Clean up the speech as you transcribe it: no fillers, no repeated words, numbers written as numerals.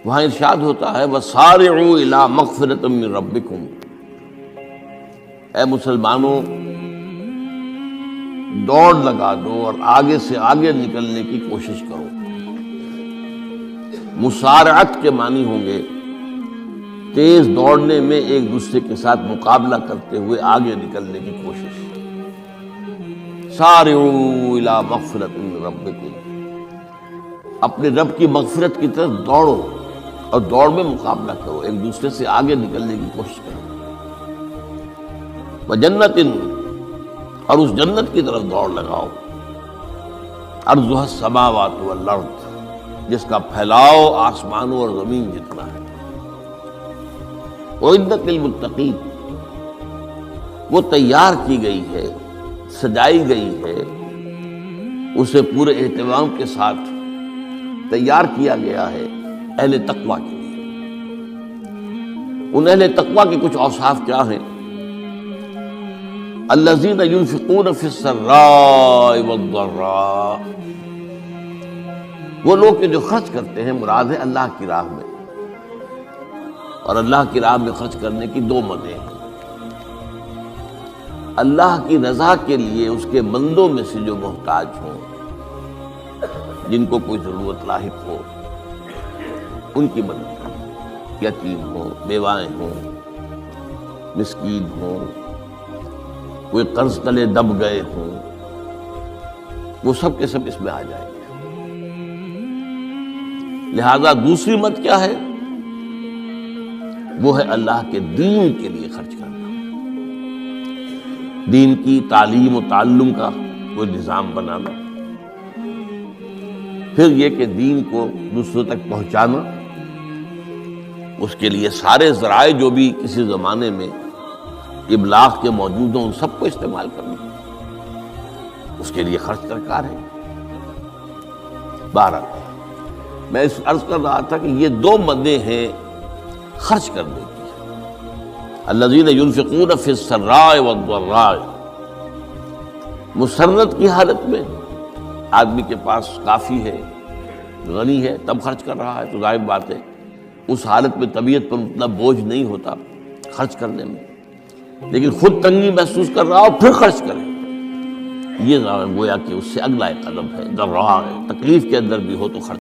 وہاں ارشاد ہوتا ہے وَسَارِعُوا إِلَىٰ مَغْفِرَةٍ مِّن رَبِّكُمْ، اے مسلمانوں دوڑ لگا دو اور آگے سے آگے نکلنے کی کوشش کرو۔ مسارعت کے معنی ہوں گے تیز دوڑنے میں ایک دوسرے کے ساتھ مقابلہ کرتے ہوئے آگے نکلنے کی کوشش۔ سارعوا الی مغفرۃ من ربکم، اپنے رب کی مغفرت کی طرف دوڑو اور دوڑ میں مقابلہ کرو، ایک دوسرے سے آگے نکلنے کی کوشش کرو۔ وجنت، اور اس جنت کی طرف دوڑ لگاؤ، عرضها السماوات والارض، جس کا پھیلاؤ آسمانوں اور زمین جتنا ہے۔ اعدت للمتقین، وہ تیار کی گئی ہے، سجائی گئی ہے، اسے پورے اہتمام کے ساتھ تیار کیا گیا ہے اہل تقویٰ کے لیے۔ ان اہل تقویٰ کے کچھ اوصاف کیا ہیں؟ الذین ينفقون فی السراء والضراء، وہ لوگ کہ جو خرچ کرتے ہیں، مراد ہے اللہ کی راہ میں، اور اللہ کی راہ میں خرچ کرنے کی دو مدیں ہیں۔ اللہ کی رضا کے لیے اس کے بندوں میں سے جو محتاج ہوں، جن کو کوئی ضرورت لاحق ہو، ان کی مدد کریں، یتیم ہوں، بیوائیں ہوں، مسکین ہوں، کوئی قرض تلے دب گئے ہوں، وہ سب کے سب اس میں آ جائیں گے۔ لہذا دوسری مت کیا ہے؟ وہ ہے اللہ کے دین کے لیے خرچ کرنا، دین کی تعلیم و تعلم کا کوئی نظام بنانا، پھر یہ کہ دین کو دوسروں تک پہنچانا، اس کے لیے سارے ذرائع جو بھی کسی زمانے میں ابلاغ کے موجود ہوں ان سب کو استعمال کرنا، اس کے لیے خرچ درکار ہے۔ بہرحال میں اس عرض کر رہا تھا کہ یہ دو مدیں ہیں خرچ کرنے کی۔ الذین ينفقون فی السراء والضراء، مسرت کی حالت میں آدمی کے پاس کافی ہے، غنی ہے، تب خرچ کر رہا ہے تو ظاہر بات ہے اس حالت میں طبیعت پر اتنا بوجھ نہیں ہوتا خرچ کرنے میں، لیکن خود تنگی محسوس کر رہا ہو پھر خرچ کرے، یہ گویا کہ اس سے اگلا ایک قدم ہے، ضراء ہے، تکلیف کے اندر بھی ہو تو خرچ